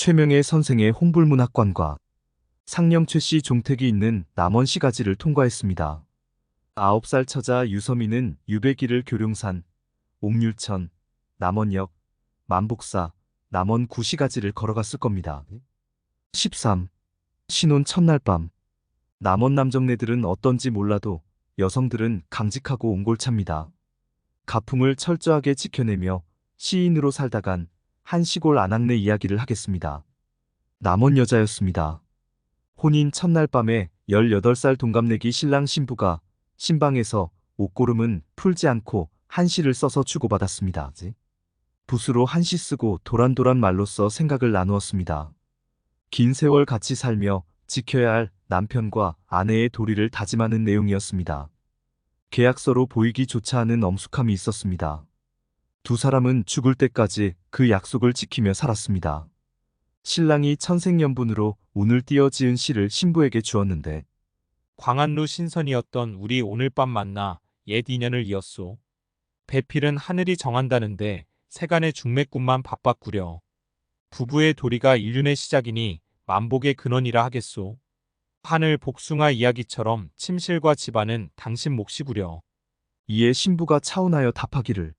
최명예 선생의 홍불문학관과 상령 최씨 종택이 있는 남원시가지를 통과했습니다. 9살 처자 유서민은 유배기를 교룡산, 옥률천, 남원역, 만복사, 남원 구시가지를 걸어갔을 겁니다. 13. 신혼 첫날 밤. 남원 남정네들은 어떤지 몰라도 여성들은 강직하고 옹골차입니다. 가풍을 철저하게 지켜내며 시인으로 살다간 한 시골 아낙네 이야기를 하겠습니다. 남원 여자였습니다. 혼인 첫날 밤에 18살 동갑내기 신랑 신부가 신방에서 옷고름은 풀지 않고 한시를 써서 주고받았습니다. 붓으로 한시 쓰고 도란도란 말로써 생각을 나누었습니다. 긴 세월 같이 살며 지켜야 할 남편과 아내의 도리를 다짐하는 내용이었습니다. 계약서로 보이기조차 하는 엄숙함이 있었습니다. 두 사람은 죽을 때까지 그 약속을 지키며 살았습니다. 신랑이 천생연분으로 운을 띄어 지은 시를 신부에게 주었는데 광안루 신선이었던 우리 오늘 밤 만나 옛 인연을 이었소. 배필은 하늘이 정한다는데 세간의 중매꾼만 바빠꾸려. 부부의 도리가 인륜의 시작이니 만복의 근원이라 하겠소. 하늘 복숭아 이야기처럼 침실과 집안은 당신 몫이구려. 이에 신부가 차운하여 답하기를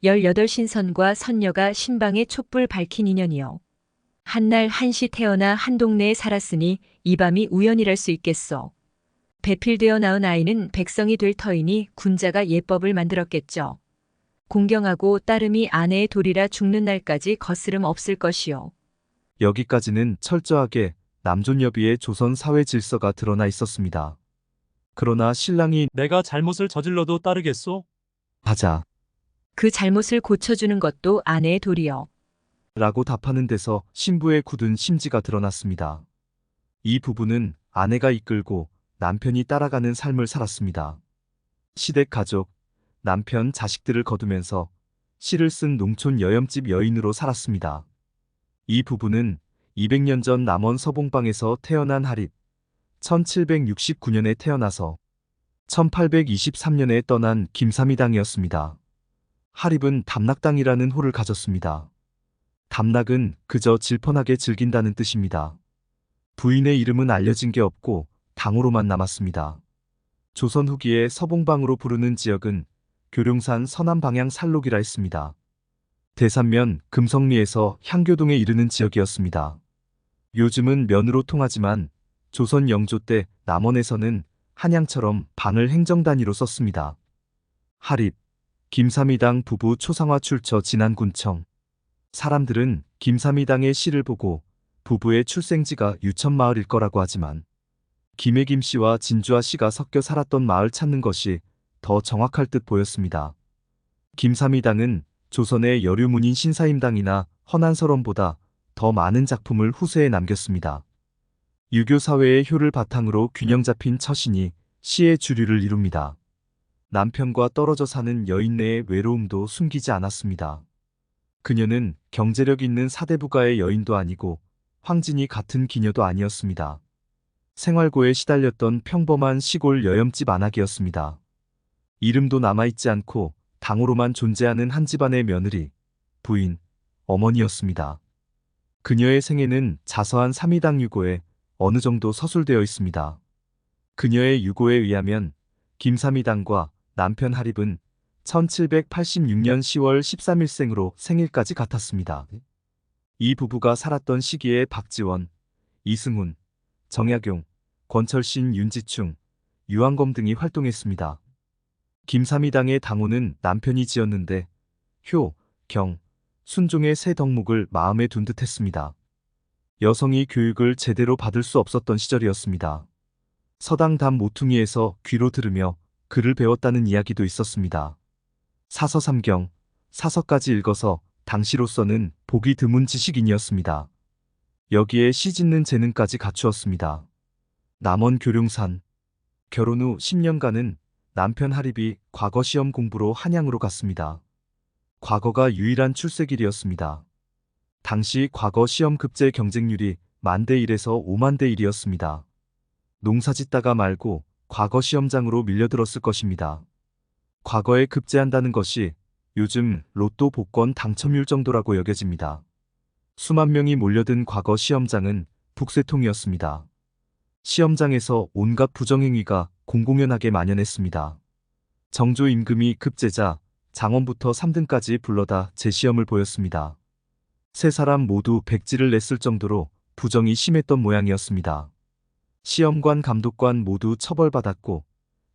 18신선과 선녀가 신방에 촛불 밝힌 인연이요. 한날 한시 태어나 한 동네에 살았으니 이 밤이 우연이랄 수 있겠소. 배필되어 낳은 아이는 백성이 될 터이니 군자가 예법을 만들었겠죠. 공경하고 따름이 아내의 도리라 죽는 날까지 거스름 없을 것이요. 여기까지는 철저하게 남존여비의 조선 사회 질서가 드러나 있었습니다. 그러나 신랑이 내가 잘못을 저질러도 따르겠소? 하자 그 잘못을 고쳐주는 것도 아내의 도리요. 라고 답하는 데서 신부의 굳은 심지가 드러났습니다. 이 부부는 아내가 이끌고 남편이 따라가는 삶을 살았습니다. 시댁 가족, 남편, 자식들을 거두면서 시를 쓴 농촌 여염집 여인으로 살았습니다. 이 부부는 200년 전 남원 서봉방에서 태어난 하립, 1769년에 태어나서 1823년에 떠난 김삼이당이었습니다. 하립은 담락당이라는 호를 가졌습니다. 담락은 그저 질펀하게 즐긴다는 뜻입니다. 부인의 이름은 알려진 게 없고 당호로만 남았습니다. 조선 후기에 서봉방으로 부르는 지역은 교룡산 서남 방향 살록이라 했습니다. 대산면 금성리에서 향교동에 이르는 지역이었습니다. 요즘은 면으로 통하지만 조선 영조 때 남원에서는 한양처럼 방을 행정단위로 썼습니다. 하립, 김삼이당 부부 초상화 출처 진안군청. 사람들은 김삼이당의 시를 보고 부부의 출생지가 유천마을일 거라고 하지만 김해 김씨와 진주아 씨가 섞여 살았던 마을 찾는 것이 더 정확할 듯 보였습니다. 김삼이당은 조선의 여류문인 신사임당이나 헌안설원보다 더 많은 작품을 후세에 남겼습니다. 유교 사회의 효를 바탕으로 균형 잡힌 처신이 시의 주류를 이룹니다. 남편과 떨어져 사는 여인네의 외로움도 숨기지 않았습니다. 그녀는 경제력 있는 사대부가의 여인도 아니고 황진이 같은 기녀도 아니었습니다. 생활고에 시달렸던 평범한 시골 여염집 아낙이었습니다. 이름도 남아있지 않고 당호로만 존재하는 한 집안의 며느리, 부인, 어머니였습니다. 그녀의 생애는 자서한 삼이당 유고에 어느 정도 서술되어 있습니다. 그녀의 유고에 의하면 김삼이당과 남편 하립은 1786년 10월 13일생으로 생일까지 같았습니다. 이 부부가 살았던 시기에 박지원, 이승훈, 정약용, 권철신, 윤지충, 유한검 등이 활동했습니다. 김삼이당의 당호는 남편이 지었는데 효, 경, 순종의 세 덕목을 마음에 둔 듯했습니다. 여성이 교육을 제대로 받을 수 없었던 시절이었습니다. 서당 담 모퉁이에서 귀로 들으며 글을 배웠다는 이야기도 있었습니다. 사서 삼경, 사서까지 읽어서 당시로서는 보기 드문 지식인이었습니다. 여기에 시 짓는 재능까지 갖추었습니다. 남원 교룡산. 결혼 후 10년간은 남편 하립이 과거 시험 공부로 한양으로 갔습니다. 과거가 유일한 출세길이었습니다. 당시 과거 시험 급제 경쟁률이 10,000대 1에서 50,000대 1이었습니다. 농사짓다가 말고 과거 시험장으로 밀려들었을 것입니다. 과거에 급제한다는 것이 요즘 로또 복권 당첨률 정도라고 여겨집니다. 수만 명이 몰려든 과거 시험장은 북새통이었습니다. 시험장에서 온갖 부정행위가 공공연하게 만연했습니다. 정조 임금이 급제자 장원부터 3등까지 불러다 재시험을 보였습니다. 세 사람 모두 백지를 냈을 정도로 부정이 심했던 모양이었습니다. 시험관 감독관 모두 처벌받았고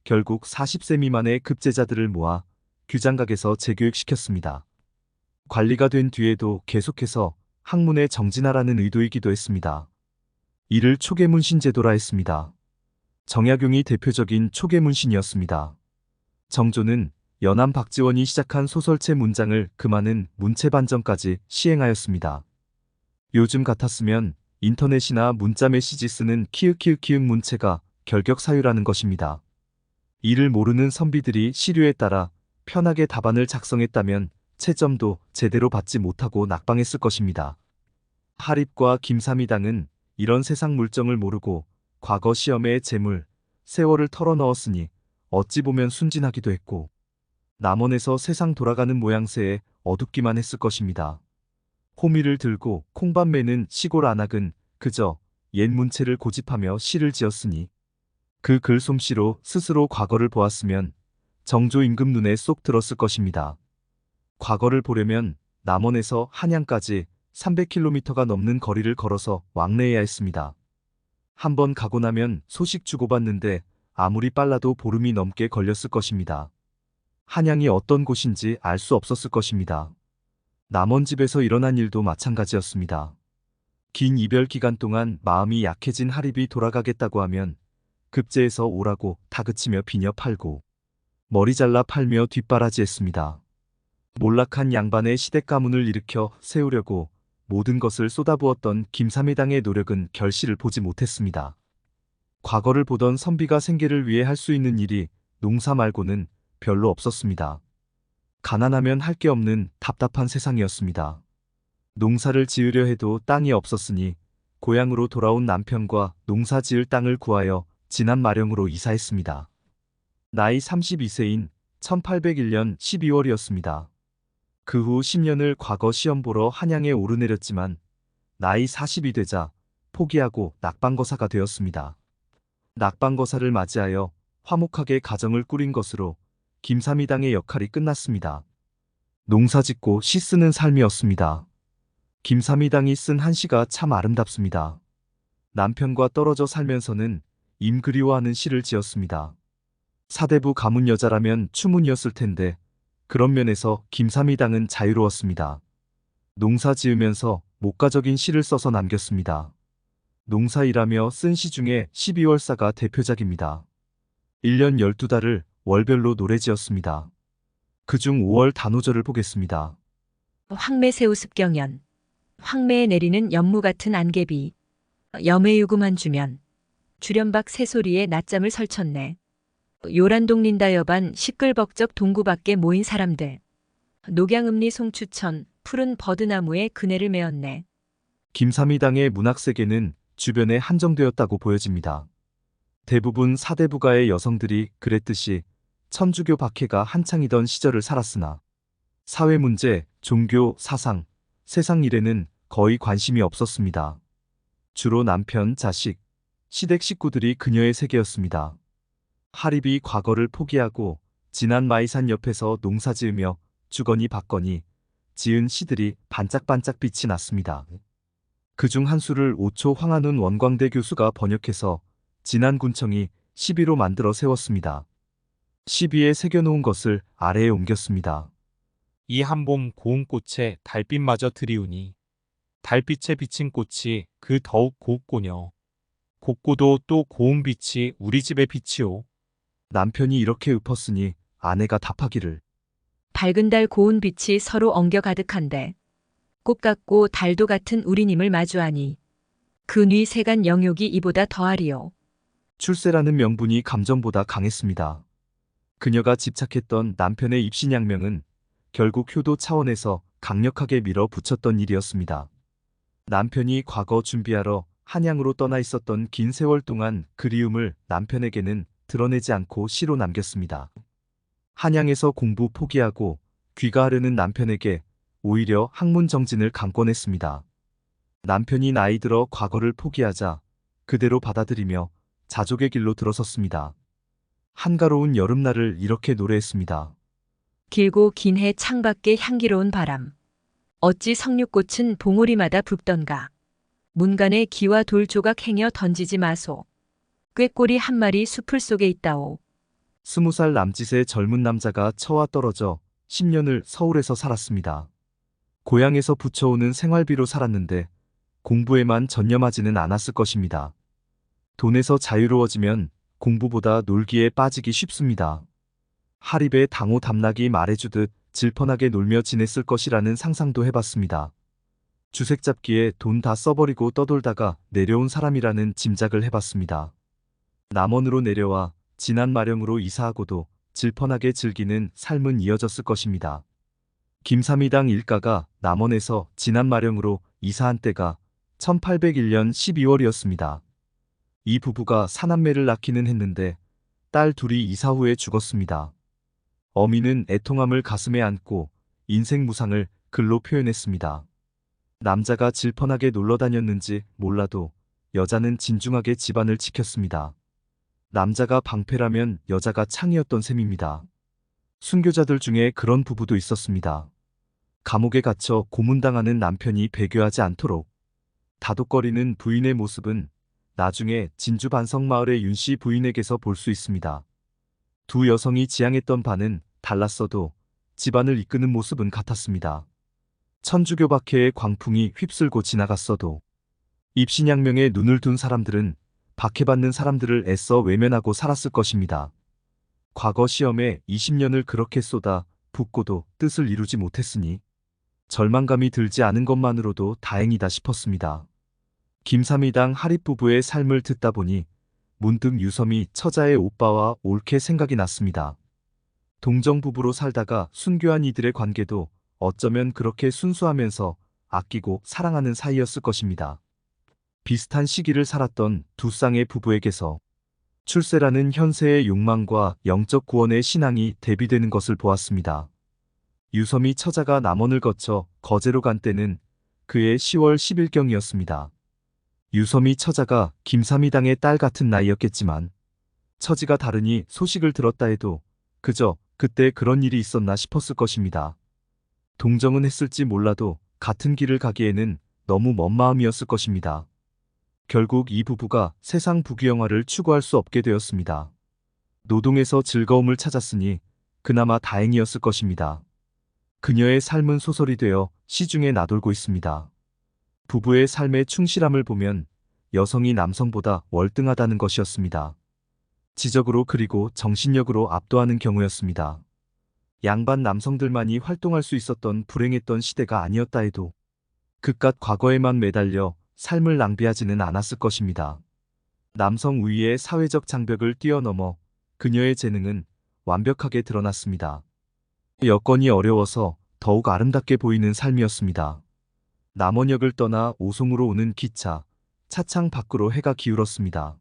결국 40세 미만의 급제자들을 모아 규장각에서 재교육시켰습니다. 관리가 된 뒤에도 계속해서 학문에 정진하라는 의도이기도 했습니다. 이를 초계문신제도라 했습니다. 정약용이 대표적인 초계문신이었습니다. 정조는 연암 박지원이 시작한 소설체 문장을 금하는 문체반정까지 시행하였습니다. 요즘 같았으면 인터넷이나 문자 메시지 쓰는 키읔키읔키읔 문체가 결격사유라는 것입니다. 이를 모르는 선비들이 시류에 따라 편하게 답안을 작성했다면 채점도 제대로 받지 못하고 낙방했을 것입니다. 하립과 김삼이당은 이런 세상 물정을 모르고 과거 시험에 재물, 세월을 털어넣었으니 어찌 보면 순진하기도 했고 남원에서 세상 돌아가는 모양새에 어둡기만 했을 것입니다. 호미를 들고 콩밥 매는 시골 안악은 그저 옛 문체를 고집하며 시를 지었으니 그 글솜씨로 스스로 과거를 보았으면 정조 임금 눈에 쏙 들었을 것입니다. 과거를 보려면 남원에서 한양까지 300km가 넘는 거리를 걸어서 왕래해야 했습니다. 한번 가고 나면 소식 주고받는데 아무리 빨라도 보름이 넘게 걸렸을 것입니다. 한양이 어떤 곳인지 알 수 없었을 것입니다. 남원집에서 일어난 일도 마찬가지였습니다. 긴 이별 기간 동안 마음이 약해진 하립이 돌아가겠다고 하면 급제에서 오라고 다그치며 비녀 팔고 머리 잘라 팔며 뒷바라지했습니다. 몰락한 양반의 시댁 가문을 일으켜 세우려고 모든 것을 쏟아부었던 김삼이당의 노력은 결실을 보지 못했습니다. 과거를 보던 선비가 생계를 위해 할 수 있는 일이 농사 말고는 별로 없었습니다. 가난하면 할 게 없는 답답한 세상이었습니다. 농사를 지으려 해도 땅이 없었으니 고향으로 돌아온 남편과 농사 지을 땅을 구하여 진안 마령으로 이사했습니다. 나이 32세인 1801년 12월이었습니다. 그 후 10년을 과거 시험 보러 한양에 오르내렸지만 나이 40이 되자 포기하고 낙방거사가 되었습니다. 낙방거사를 맞이하여 화목하게 가정을 꾸린 것으로 김삼이당의 역할이 끝났습니다. 농사짓고 시 쓰는 삶이었습니다. 김삼이당이 쓴 한 시가 참 아름답습니다. 남편과 떨어져 살면서는 임 그리워하는 시를 지었습니다. 사대부 가문 여자라면 추문이었을 텐데 그런 면에서 김삼이당은 자유로웠습니다. 농사 지으면서 목가적인 시를 써서 남겼습니다. 농사일하며 쓴 시 중에 12월사가 대표작입니다. 1년 12달을 월별로 노래 지었습니다. 그중 5월 단오절을 보겠습니다. 황매새우습경연. 황매에 내리는 연무 같은 안개비. 염해유금한 주면. 주련박 새소리에 낮잠을 설쳤네. 요란독린다 여반 시끌벅적 동구 밖에 모인 사람들. 녹양음리 송추천 푸른 버드나무에 그네를 메었네. 김삼이당의 문학세계는 주변에 한정되었다고 보여집니다. 대부분 사대부가의 여성들이 그랬듯이 천주교 박해가 한창이던 시절을 살았으나 사회문제, 종교, 사상, 세상 일에는 거의 관심이 없었습니다. 주로 남편, 자식, 시댁 식구들이 그녀의 세계였습니다. 하립이 과거를 포기하고 진안 마이산 옆에서 농사지으며 주거니 받거니 지은 시들이 반짝반짝 빛이 났습니다. 그중 한 수를 오초 황한운 원광대 교수가 번역해서 진안군청이 시비로 만들어 세웠습니다. 시비에 새겨놓은 것을 아래에 옮겼습니다. 이 한봄 고운 꽃에 달빛마저 드리우니 달빛에 비친 꽃이 그 더욱 고운꼬녀. 곱고도 또 고운 빛이 우리 집의 빛이오. 남편이 이렇게 읊었으니 아내가 답하기를 밝은 달 고운 빛이 서로 엉겨 가득한데 꽃 같고 달도 같은 우리님을 마주하니 그 뉘 세간 영욕이 이보다 더하리요. 출세라는 명분이 감정보다 강했습니다. 그녀가 집착했던 남편의 입신양명은 결국 효도 차원에서 강력하게 밀어붙였던 일이었습니다. 남편이 과거 준비하러 한양으로 떠나 있었던 긴 세월 동안 그리움을 남편에게는 드러내지 않고 시로 남겼습니다. 한양에서 공부 포기하고 귀가하려는 남편에게 오히려 학문 정진을 강권했습니다. 남편이 나이 들어 과거를 포기하자 그대로 받아들이며 자족의 길로 들어섰습니다. 한가로운 여름날을 이렇게 노래했습니다. 길고 긴 해 창밖에 향기로운 바람. 어찌 석류꽃은 봉오리마다 붉던가. 문간에 기와 돌 조각 행여 던지지 마소. 꾀꼬리 한 마리 수풀 속에 있다오. 20살 남짓의 젊은 남자가 처와 떨어져 10년을 서울에서 살았습니다. 고향에서 붙여오는 생활비로 살았는데 공부에만 전념하지는 않았을 것입니다. 돈에서 자유로워지면 공부보다 놀기에 빠지기 쉽습니다. 하립의 당호 담락이 말해주듯 질펀하게 놀며 지냈을 것이라는 상상도 해봤습니다. 주색 잡기에 돈 다 써버리고 떠돌다가 내려온 사람이라는 짐작을 해봤습니다. 남원으로 내려와 진안 마령으로 이사하고도 질펀하게 즐기는 삶은 이어졌을 것입니다. 김삼이당 일가가 남원에서 진안 마령으로 이사한 때가 1801년 12월이었습니다. 이 부부가 사남매를 낳기는 했는데 딸 둘이 이사 후에 죽었습니다. 어미는 애통함을 가슴에 안고 인생 무상을 글로 표현했습니다. 남자가 질펀하게 놀러 다녔는지 몰라도 여자는 진중하게 집안을 지켰습니다. 남자가 방패라면 여자가 창이었던 셈입니다. 순교자들 중에 그런 부부도 있었습니다. 감옥에 갇혀 고문당하는 남편이 배교하지 않도록 다독거리는 부인의 모습은 나중에 진주 반석마을의 윤씨 부인에게서 볼 수 있습니다. 두 여성이 지향했던 바는 달랐어도 집안을 이끄는 모습은 같았습니다. 천주교 박해의 광풍이 휩쓸고 지나갔어도 입신양명에 눈을 둔 사람들은 박해받는 사람들을 애써 외면하고 살았을 것입니다. 과거 시험에 20년을 그렇게 쏟아 붓고도 뜻을 이루지 못했으니 절망감이 들지 않은 것만으로도 다행이다 싶었습니다. 김삼이당 하립 부부의 삶을 듣다 보니 문득 유섬이 처자의 오빠와 옳게 생각이 났습니다. 동정 부부로 살다가 순교한 이들의 관계도 어쩌면 그렇게 순수하면서 아끼고 사랑하는 사이였을 것입니다. 비슷한 시기를 살았던 두 쌍의 부부에게서 출세라는 현세의 욕망과 영적 구원의 신앙이 대비되는 것을 보았습니다. 유섬이 처자가 남원을 거쳐 거제로 간 때는 그해 10월 10일경이었습니다. 유섬이 처자가 김삼이당의 딸 같은 나이였겠지만 처지가 다르니 소식을 들었다 해도 그저 그때 그런 일이 있었나 싶었을 것입니다. 동정은 했을지 몰라도 같은 길을 가기에는 너무 먼 마음이었을 것입니다. 결국 이 부부가 세상 부귀영화를 추구할 수 없게 되었습니다. 노동에서 즐거움을 찾았으니 그나마 다행이었을 것입니다. 그녀의 삶은 소설이 되어 시중에 나돌고 있습니다. 부부의 삶의 충실함을 보면 여성이 남성보다 월등하다는 것이었습니다. 지적으로 그리고 정신력으로 압도하는 경우였습니다. 양반 남성들만이 활동할 수 있었던 불행했던 시대가 아니었다 해도 그깟 과거에만 매달려 삶을 낭비하지는 않았을 것입니다. 남성 우위의 사회적 장벽을 뛰어넘어 그녀의 재능은 완벽하게 드러났습니다. 여건이 어려워서 더욱 아름답게 보이는 삶이었습니다. 남원역을 떠나 오송으로 오는 기차, 차창 밖으로 해가 기울었습니다.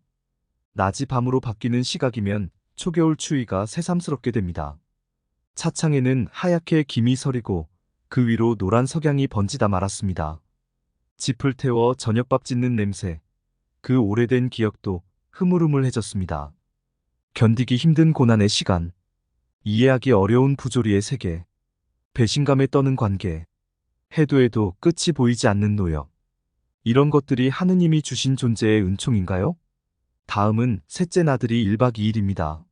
낮이 밤으로 바뀌는 시각이면 초겨울 추위가 새삼스럽게 됩니다. 차창에는 하얗게 김이 서리고 그 위로 노란 석양이 번지다 말았습니다. 짚을 태워 저녁밥 짓는 냄새, 그 오래된 기억도 흐물흐물해졌습니다. 견디기 힘든 고난의 시간, 이해하기 어려운 부조리의 세계, 배신감에 떠는 관계, 해도 해도 끝이 보이지 않는 노역. 이런 것들이 하느님이 주신 존재의 은총인가요? 다음은 셋째 나들이 1박 2일입니다.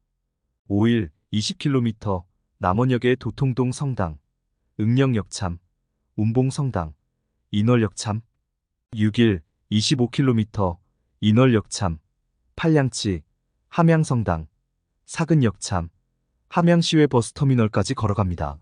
5일 20km 남원역의 도통동 성당, 응령역참, 운봉성당, 인월역참. 6일 25km 인월역참, 팔량치, 함양성당, 사근역참, 함양시외 버스터미널까지 걸어갑니다.